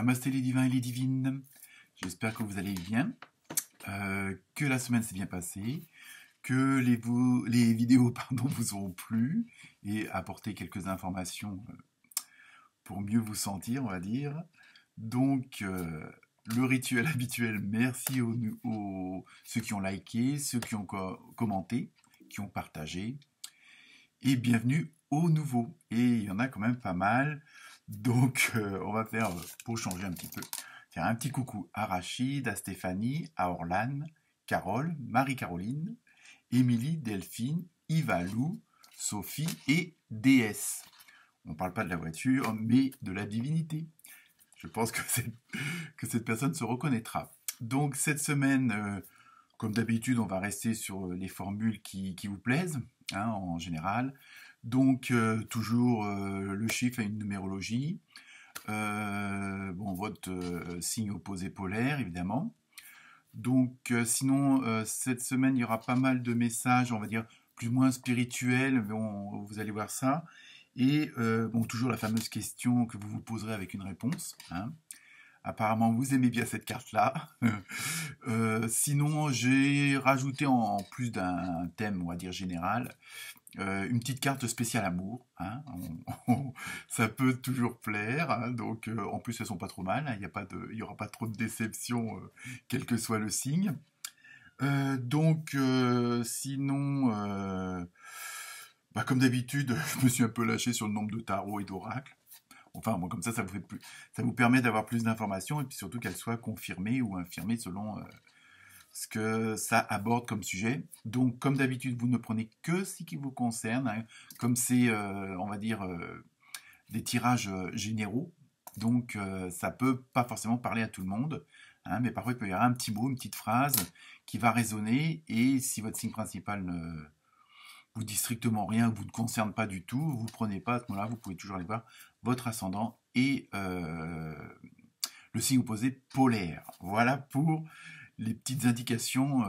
Namasté les divins et les divines, j'espère que vous allez bien, que la semaine s'est bien passée, que les vidéos vous auront plu et apporté quelques informations pour mieux vous sentir, on va dire. Donc, le rituel habituel, merci aux ceux qui ont liké, ceux qui ont commenté, qui ont partagé, et bienvenue aux nouveaux. Et il y en a quand même pas mal. Donc, on va faire, pour changer un petit peu, faire un petit coucou à Rachid, à Stéphanie, à Orlane, Carole, Marie-Caroline, Émilie, Delphine, Yva, Lou, Sophie et DS. On ne parle pas de la voiture, mais de la divinité. Je pense que cette personne se reconnaîtra. Donc, cette semaine, comme d'habitude, on va rester sur les formules qui vous plaisent, hein, en général. Donc, toujours le chiffre a une numérologie. Votre signe opposé polaire, évidemment. Donc, sinon, cette semaine, il y aura pas mal de messages, on va dire, plus ou moins spirituels. Vous allez voir ça. Et toujours la fameuse question que vous vous poserez avec une réponse. Hein. Apparemment, vous aimez bien cette carte-là. Sinon, j'ai rajouté en plus d'un thème, on va dire général, une petite carte spéciale amour. Hein. Ça peut toujours plaire. Hein. Donc, en plus, elles sont pas trop mal. Hein. Il y aura pas trop de déception, quel que soit le signe. Sinon, comme d'habitude, je me suis un peu lâché sur le nombre de tarots et d'oracles. Enfin, bon, comme ça vous permet d'avoir plus d'informations et puis surtout qu'elles soient confirmées ou infirmées selon ce que ça aborde comme sujet. Donc, comme d'habitude, vous ne prenez que ce qui vous concerne, hein, comme c'est, on va dire, des tirages généraux. Donc, ça peut pas forcément parler à tout le monde, hein, mais parfois il peut y avoir un petit mot, une petite phrase qui va résonner. Et si votre signe principal ne vous dit strictement rien, vous ne concerne pas du tout, vous ne prenez pas à ce moment-là, vous pouvez toujours aller voir votre ascendant et le signe opposé polaire. Voilà pour les petites indications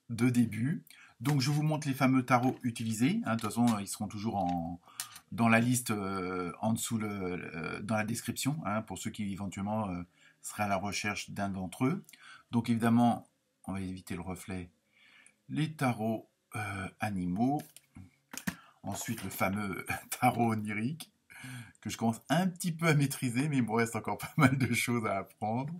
de début. Donc je vous montre les fameux tarots utilisés. Hein, de toute façon, ils seront toujours dans la liste en dessous dans la description, hein, pour ceux qui éventuellement seraient à la recherche d'un d'entre eux. Donc évidemment, on va éviter le reflet, les tarots animaux. Ensuite, le fameux tarot onirique, que je commence un petit peu à maîtriser, mais il me reste encore pas mal de choses à apprendre.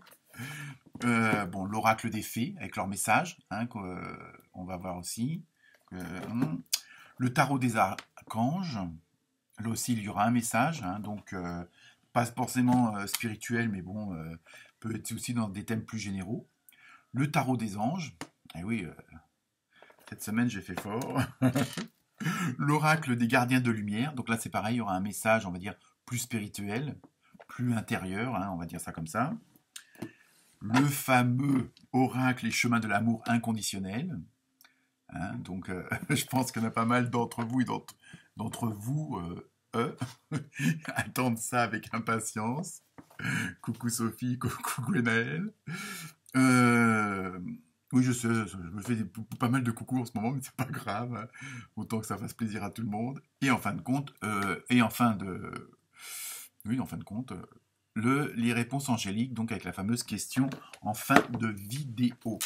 L'oracle des fées, avec leur message, hein, qu'on va voir aussi. Le tarot des archanges, là aussi, il y aura un message, hein, donc pas forcément spirituel, mais bon, peut être aussi dans des thèmes plus généraux. Le tarot des anges, et oui, cette semaine, j'ai fait fort. L'oracle des gardiens de lumière, donc là c'est pareil, il y aura un message, on va dire, plus spirituel, plus intérieur, hein, on va dire ça comme ça. Le fameux oracle et chemin de l'amour inconditionnel. Hein, donc je pense qu'il y en a pas mal d'entre vous et d'entre vous attendent ça avec impatience. Coucou Sophie, coucou Gwenaël. Oui, je sais, je me fais pas mal de coucou en ce moment, mais c'est pas grave. Hein. Autant que ça fasse plaisir à tout le monde. Et en fin de compte, les réponses angéliques, donc avec la fameuse question en fin de vidéo.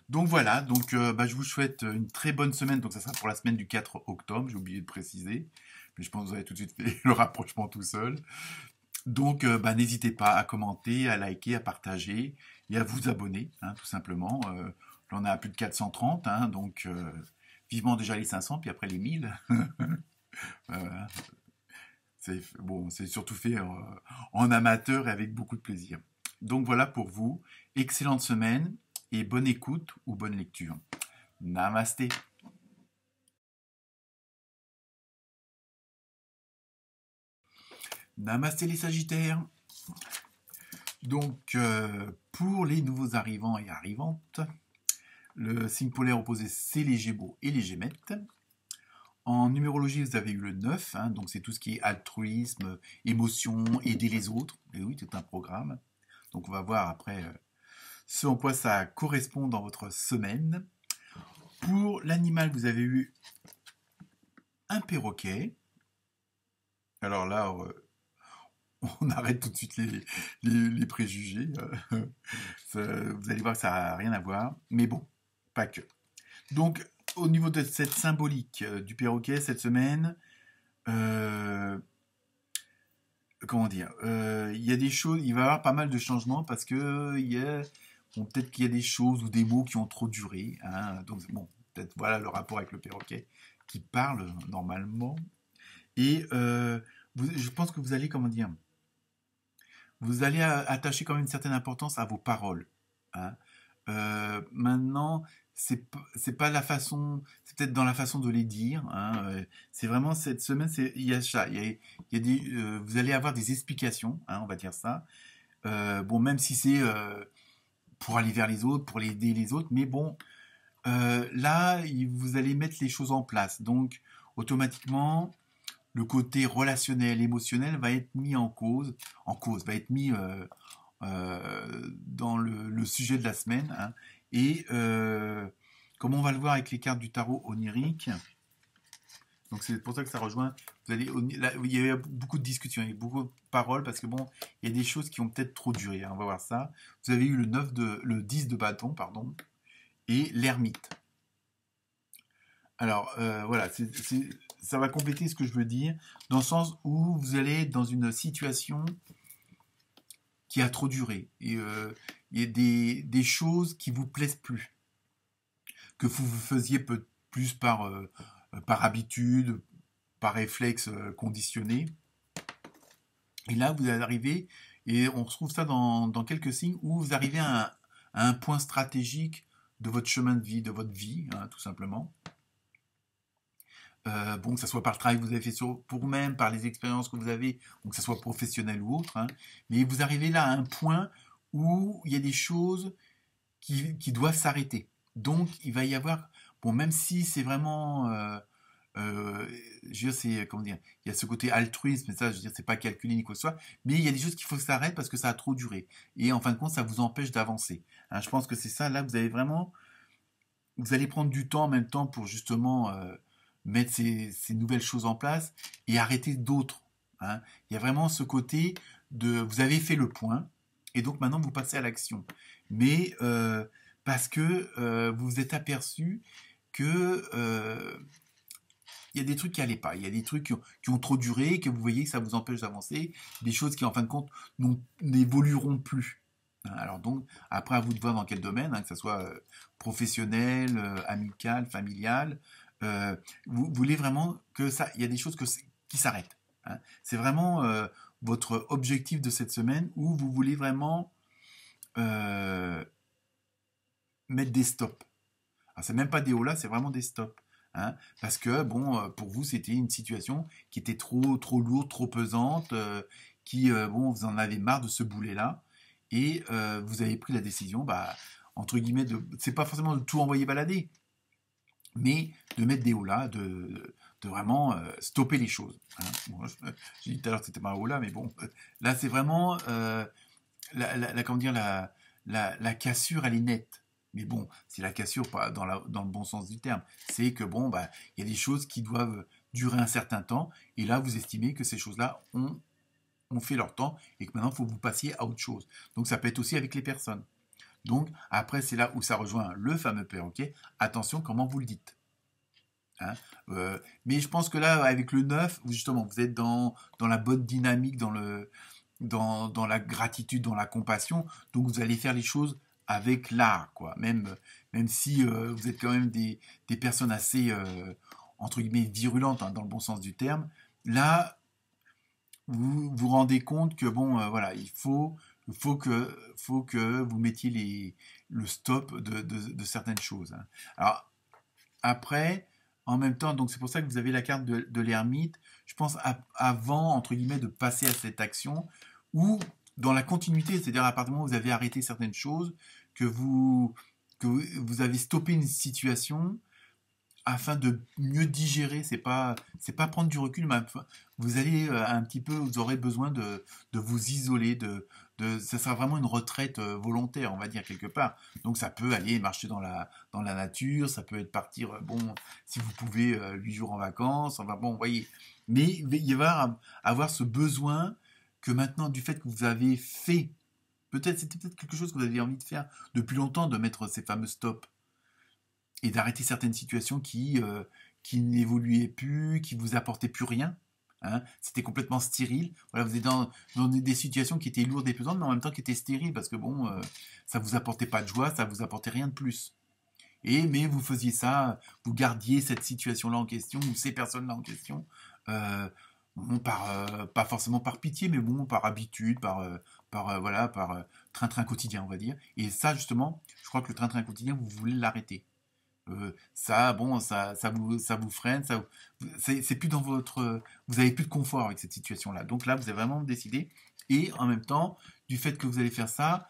Donc voilà, je vous souhaite une très bonne semaine. Donc ça sera pour la semaine du 4 octobre, j'ai oublié de préciser. Mais je pense que vous avez tout de suite fait le rapprochement tout seul. Donc, n'hésitez pas à commenter, à liker, à partager et à vous abonner, hein, tout simplement. Là, on a plus de 430, hein, donc vivement déjà les 500, puis après les 1000. Voilà. C'est surtout fait en amateur et avec beaucoup de plaisir. Donc voilà pour vous. Excellente semaine et bonne écoute ou bonne lecture. Namasté. Namasté les Sagittaires. Donc, pour les nouveaux arrivants et arrivantes, le signe polaire opposé, c'est les Gémeaux et les Gémettes. En numérologie, vous avez eu le 9, hein, donc c'est tout ce qui est altruisme, émotion, aider les autres. Et oui, c'est un programme. Donc, on va voir après ce en quoi ça correspond dans votre semaine. Pour l'animal, vous avez eu un perroquet. Alors là, on arrête tout de suite les préjugés. Vous allez voir que ça n'a rien à voir. Mais bon, pas que. Donc, au niveau de cette symbolique du perroquet cette semaine, euh, comment dire, il y a des choses, il va y avoir pas mal de changements parce que bon, peut-être qu'il y a des choses ou des mots qui ont trop duré. Hein, donc, bon, peut-être voilà le rapport avec le perroquet qui parle normalement. Et je pense que vous allez, comment dire, vous allez attacher quand même une certaine importance à vos paroles. Hein. Maintenant, c'est pas la façon, c'est peut-être dans la façon de les dire. Hein. C'est vraiment cette semaine, il y a ça, vous allez avoir des explications, hein, on va dire ça. Bon, même si c'est pour aller vers les autres, pour aider les autres, mais bon, là, vous allez mettre les choses en place. Donc, automatiquement, le côté relationnel, émotionnel va être mis va être mis dans le sujet de la semaine. Hein. Et comme on va le voir avec les cartes du tarot onirique, donc c'est pour ça que ça rejoint. Là, il y a beaucoup de discussions, il y a beaucoup de paroles parce que bon, il y a des choses qui ont peut-être trop duré. Hein, on va voir ça. Vous avez eu le 10 de bâton, pardon, et l'ermite. Alors voilà, ça va compléter ce que je veux dire, dans le sens où vous allez être dans une situation qui a trop duré. Et il y a des choses qui vous plaisent plus, que vous faisiez plus par habitude, par réflexe conditionné. Et là, vous arrivez, et on retrouve ça dans quelques signes, où vous arrivez à un point stratégique de votre chemin de vie, de votre vie, hein, tout simplement. Bon, que ce soit par le travail que vous avez fait pour vous-même, par les expériences que vous avez, ou que ce soit professionnel ou autre, hein, mais vous arrivez là à un point où il y a des choses qui doivent s'arrêter. Donc, il va y avoir, bon, même si c'est vraiment, je veux dire, c'est, comment dire, il y a ce côté altruisme, mais ça, je veux dire, c'est pas calculé ni quoi que ce soit, mais il y a des choses qu'il faut que ça arrête parce que ça a trop duré. Et en fin de compte, ça vous empêche d'avancer. Hein, je pense que c'est ça, là, vous allez prendre du temps en même temps pour justement mettre ces nouvelles choses en place et arrêter d'autres. Hein. Il y a vraiment ce côté vous avez fait le point et donc maintenant vous passez à l'action. Mais parce que vous vous êtes aperçu que il y a des trucs qui n'allaient pas, il y a des trucs qui ont trop duré, que vous voyez que ça vous empêche d'avancer, des choses qui en fin de compte n'évolueront plus. Alors donc, après à vous de voir dans quel domaine, hein, que ce soit professionnel, amical, familial, vous voulez vraiment que ça, il y a des choses qui s'arrêtent. Hein. C'est vraiment votre objectif de cette semaine où vous voulez vraiment euh, mettre des stops. Alors c'est même pas des hauts là, c'est vraiment des stops. Hein, parce que bon, pour vous c'était une situation qui était trop lourde, trop pesante, bon, vous en avez marre de ce boulet là, et vous avez pris la décision, bah, entre guillemets, c'est pas forcément de tout envoyer balader, mais de mettre des hauts là, de vraiment stopper les choses. Hein. Bon, j'ai dit tout à l'heure que c'était pas un haut là, mais bon, là c'est vraiment comment dire, la cassure, elle est nette. Mais bon, c'est la cassure pas dans le bon sens du terme. C'est que bon, bah, il y a des choses qui doivent durer un certain temps, et là vous estimez que ces choses-là ont fait leur temps et que maintenant il faut que vous passiez à autre chose. Donc ça peut être aussi avec les personnes. Donc après c'est là où ça rejoint le fameux perroquet. Attention comment vous le dites. Hein, mais je pense que là avec le 9, justement vous êtes dans la bonne dynamique, dans la gratitude, dans la compassion. Donc vous allez faire les choses avec l'art, quoi. Même si vous êtes quand même des personnes assez entre guillemets virulentes, hein, dans le bon sens du terme. Là, vous vous rendez compte que bon, voilà, il faut que vous mettiez le stop de certaines choses. Hein. Alors après, en même temps, donc c'est pour ça que vous avez la carte de l'ermite. Je pense avant, entre guillemets, de passer à cette action, ou dans la continuité, c'est-à-dire à partir du moment où vous avez arrêté certaines choses, que vous avez stoppé une situation afin de mieux digérer. C'est pas prendre du recul, mais vous allez un petit peu, vous aurez besoin de vous isoler, ça sera vraiment une retraite volontaire, on va dire quelque part. Donc ça peut aller marcher dans la nature, ça peut être partir, bon, si vous pouvez 8 jours en vacances, enfin bon, vous voyez. Mais il va y avoir ce besoin que maintenant, du fait que vous avez fait, c'était peut-être quelque chose que vous aviez envie de faire depuis longtemps, de mettre ces fameux stops et d'arrêter certaines situations qui n'évoluaient plus, qui vous apportaient plus rien. Hein, c'était complètement stérile. Voilà, vous êtes dans des situations qui étaient lourdes et pesantes, mais en même temps qui étaient stériles, parce que bon, ça vous apportait pas de joie, ça vous apportait rien de plus. Mais vous faisiez ça, vous gardiez cette situation-là en question, ou ces personnes-là en question, bon, pas forcément par pitié, mais bon, par habitude, voilà, par train-train quotidien, on va dire. Et ça, justement, je crois que le train-train quotidien, vous voulez l'arrêter. Ça, bon, ça vous freine, c'est plus dans votre, vous avez plus de confort avec cette situation-là. Donc là, vous avez vraiment décidé. Et en même temps, du fait que vous allez faire ça,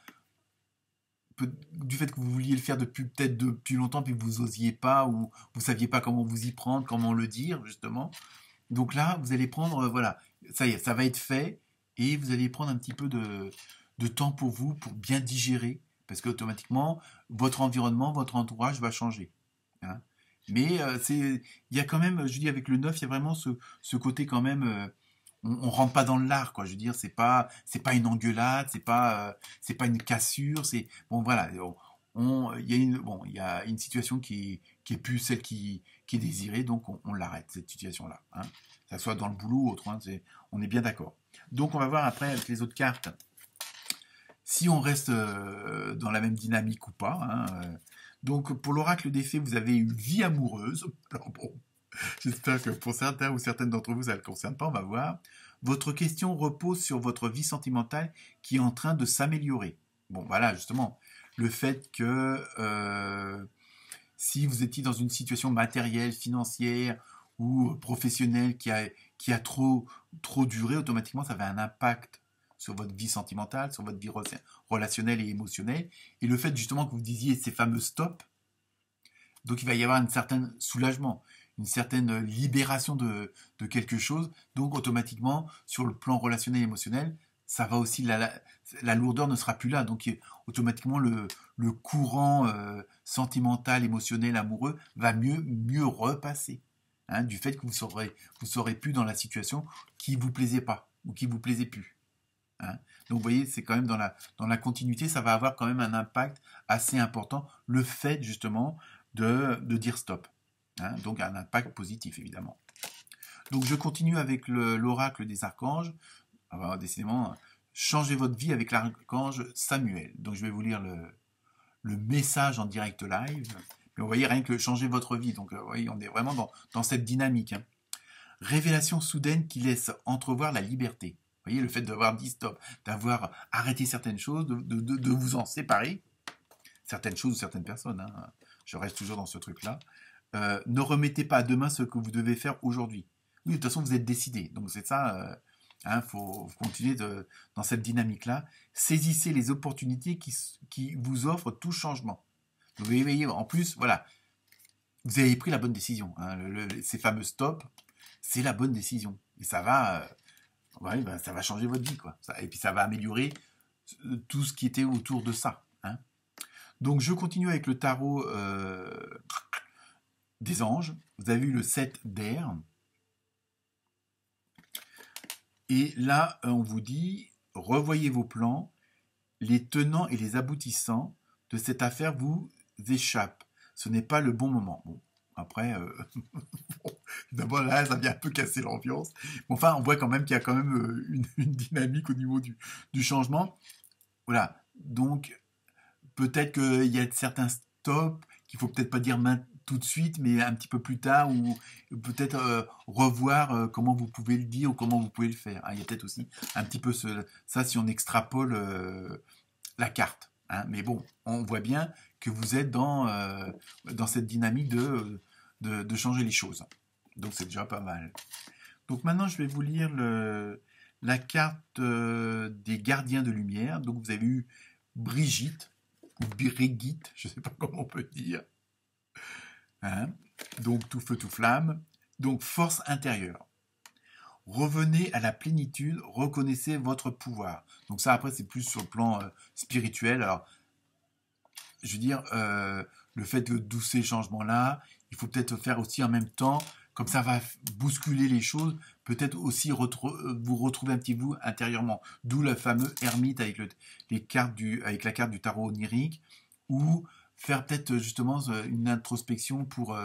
du fait que vous vouliez le faire peut-être depuis longtemps, puis que vous osiez pas, ou vous saviez pas comment vous y prendre, comment le dire, justement. Donc là, vous allez prendre, voilà, ça y est, ça va être fait, et vous allez prendre un petit peu de temps pour vous, pour bien digérer, parce qu'automatiquement, votre environnement, votre entourage va changer. Hein. Mais il y a quand même, je dis avec le neuf, il y a vraiment ce côté quand même, on rentre pas dans l'art, quoi. Je veux dire, c'est pas une engueulade, c'est pas une cassure, c'est bon, voilà. Il y a une situation qui est plus celle qui est désirée, donc on l'arrête cette situation-là. Hein. Que ça soit dans le boulot ou autre, hein, on est bien d'accord. Donc on va voir après avec les autres cartes si on reste dans la même dynamique ou pas. Hein. Donc pour l'oracle des fées, vous avez une vie amoureuse. Alors bon, j'espère que pour certains ou certaines d'entre vous, ça ne le concerne pas, on va voir. Votre question repose sur votre vie sentimentale qui est en train de s'améliorer. Bon, voilà, justement, le fait que si vous étiez dans une situation matérielle, financière ou professionnelle qui a trop duré, automatiquement, ça avait un impact sur votre vie sentimentale, sur votre vie relationnelle et émotionnelle. Et le fait justement que vous disiez ces fameux stops, donc il va y avoir un certain soulagement, une certaine libération de quelque chose. Donc automatiquement, sur le plan relationnel et émotionnel, ça va aussi, la lourdeur ne sera plus là. Donc automatiquement, le courant sentimental, émotionnel, amoureux va mieux repasser. Hein, du fait que vous serez plus dans la situation qui vous plaisait pas ou qui vous plaisait plus. Hein. Donc vous voyez, c'est quand même dans la continuité, ça va avoir quand même un impact assez important, le fait justement de dire stop. Hein. Donc un impact positif évidemment. Donc je continue avec l'oracle des archanges. Alors, décidément, changez votre vie avec l'archange Samuel. Donc je vais vous lire le message en direct live. Mais vous voyez, rien que changer votre vie. Donc vous voyez, on est vraiment dans cette dynamique. Hein. Révélation soudaine qui laisse entrevoir la liberté. Vous voyez, le fait d'avoir dit stop, d'avoir arrêté certaines choses, de vous en séparer, certaines choses ou certaines personnes, hein, je reste toujours dans ce truc-là, ne remettez pas à demain ce que vous devez faire aujourd'hui. Oui, de toute façon, vous êtes décidé. Donc c'est ça, faut continuer dans cette dynamique-là. Saisissez les opportunités qui vous offrent tout changement. Donc, vous voyez, en plus, voilà, vous avez pris la bonne décision. Hein, ces fameux stops, c'est la bonne décision. Et ça va... Ouais, ben, ça va changer votre vie, quoi. Et puis ça va améliorer tout ce qui était autour de ça. Hein. Donc je continue avec le tarot des anges. Vous avez eu le 7 d'air. Et là, on vous dit, revoyez vos plans, les tenants et les aboutissants de cette affaire vous échappent. Ce n'est pas le bon moment. Bon, après, d'abord là, ça vient un peu casser l'ambiance. Enfin, on voit quand même qu'il y a quand même une dynamique au niveau du changement. Voilà. Donc, peut-être qu'il y a certains stops qu'il faut peut-être pas dire tout de suite, mais un petit peu plus tard, ou peut-être revoir comment vous pouvez le dire ou comment vous pouvez le faire. Hein, il y a peut-être aussi un petit peu ça si on extrapole la carte. Hein. Mais bon, on voit bien que vous êtes dans cette dynamique de changer les choses. Donc c'est déjà pas mal. Donc maintenant, je vais vous lire la carte des gardiens de lumière. Donc vous avez eu Brigitte, ou Brigitte, je ne sais pas comment on peut dire. Hein. Donc tout feu, tout flamme. Donc force intérieure. Revenez à la plénitude, reconnaissez votre pouvoir. Donc ça, après, c'est plus sur le plan spirituel. Alors, je veux dire, le fait de tous ces changements-là, il faut peut-être faire aussi en même temps comme ça va bousculer les choses, peut-être aussi vous retrouver un petit vous intérieurement. D'où le fameux ermite avec, avec la carte du tarot onirique, ou faire peut-être justement une introspection pour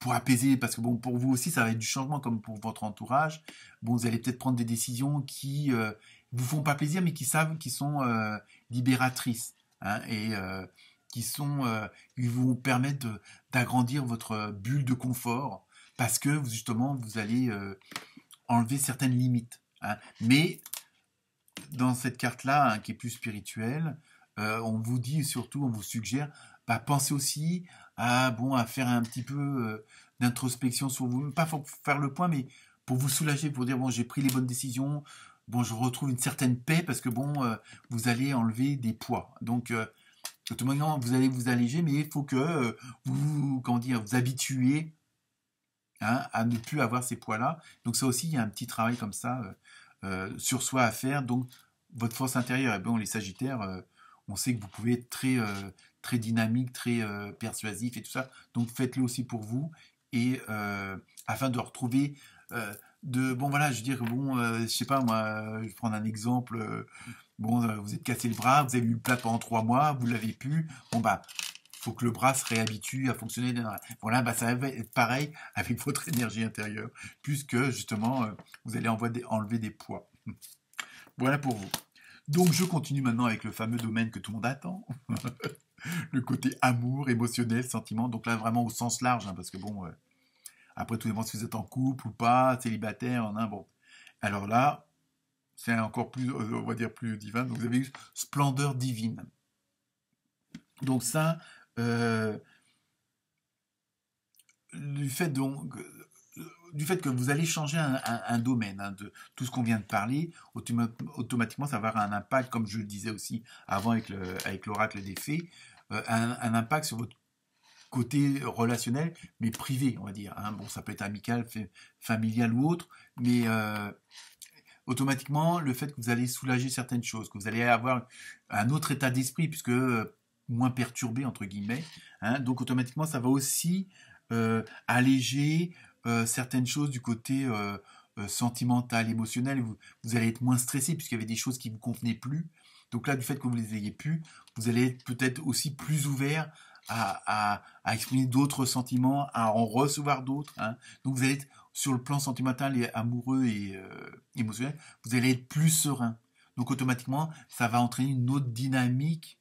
apaiser, parce que bon, pour vous aussi, ça va être du changement comme pour votre entourage. Bon, vous allez peut-être prendre des décisions qui vous font pas plaisir, mais qui sont libératrices, hein, et qui vous permettent d'agrandir votre bulle de confort, parce que justement, vous allez enlever certaines limites, hein. Mais dans cette carte-là, hein, qui est plus spirituelle, on vous dit surtout, on vous suggère, bah, pensez aussi à faire un petit peu d'introspection sur vous, pas pour faire le point, mais pour vous soulager, pour dire bon, j'ai pris les bonnes décisions, bon, je retrouve une certaine paix parce que bon, vous allez enlever des poids. Donc, automatiquement, vous allez vous alléger, mais il faut que vous habituez, hein, à ne plus avoir ces poids-là. Donc ça aussi, il y a un petit travail comme ça sur soi à faire. Donc, votre force intérieure, et bon, les Sagittaires, on sait que vous pouvez être très dynamique, très persuasif et tout ça. Donc faites-le aussi pour vous, et afin de retrouver bon voilà, je veux dire, bon, je sais pas moi, je vais prendre un exemple. Bon, vous êtes cassé le bras, vous avez eu le plat pendant 3 mois, vous l'avez plus. Bon bah, faut que le bras se réhabitue à fonctionner. Voilà, bah ça va être pareil avec votre énergie intérieure, puisque justement vous allez enlever des poids. Voilà pour vous. Donc je continue maintenant avec le fameux domaine que tout le monde attend, le côté amour, émotionnel, sentiment. Donc là vraiment au sens large, hein, parce que bon, après tout dépend si vous êtes en couple ou pas, célibataire, hein, bon. Alors là, c'est encore plus, on va dire plus divin. Donc vous avez eu splendeur divine. Donc ça, du fait que vous allez changer un domaine, hein, de tout ce qu'on vient de parler, automatiquement ça va avoir un impact, comme je le disais aussi avant avec l'oracle des fées, un impact sur votre côté relationnel, mais privé, on va dire, hein. Bon, ça peut être amical, familial ou autre, mais automatiquement, le fait que vous allez soulager certaines choses, que vous allez avoir un autre état d'esprit, puisque moins perturbé, entre guillemets, hein. Donc automatiquement, ça va aussi alléger certaines choses du côté sentimental, émotionnel. Vous allez être moins stressé, puisqu'il y avait des choses qui ne vous convenaient plus. Donc là, du fait que vous les ayez plus, vous allez être peut-être aussi plus ouvert à exprimer d'autres sentiments, à en recevoir d'autres, hein. Donc vous allez être, sur le plan sentimental et amoureux et émotionnel, vous allez être plus serein. Donc automatiquement, ça va entraîner une autre dynamique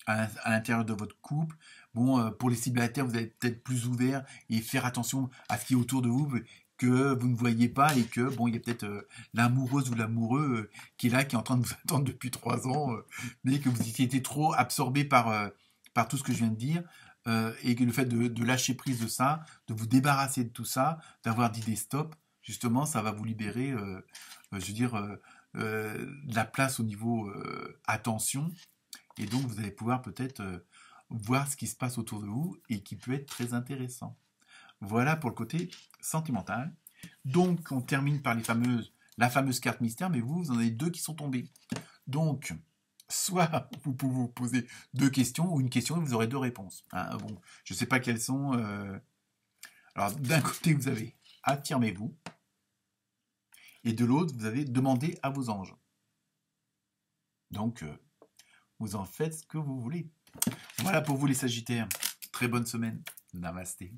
à l'intérieur de votre couple. Bon, pour les célibataires, vous allez peut-être plus ouvert et faire attention à ce qui est autour de vous, que vous ne voyez pas, et que bon, il y a peut-être l'amoureuse ou l'amoureux qui est là, qui est en train de vous attendre depuis 3 ans, mais que vous étiez été trop absorbé par tout ce que je viens de dire, et que le fait de lâcher prise de ça, de vous débarrasser de tout ça, d'avoir dit des stops, justement, ça va vous libérer, je veux dire, de la place au niveau attention, et donc vous allez pouvoir peut-être voir ce qui se passe autour de vous et qui peut être très intéressant. Voilà pour le côté sentimental. Donc on termine par la fameuse carte mystère, mais vous en avez 2 qui sont tombées. Donc, soit vous pouvez vous poser 2 questions, ou une question et vous aurez 2 réponses, hein. Bon, je ne sais pas quelles sont. Alors d'un côté vous avez affirmez-vous, et de l'autre vous avez demandé à vos anges. Donc vous en faites ce que vous voulez. Voilà pour vous les Sagittaires. Très bonne semaine. Namasté.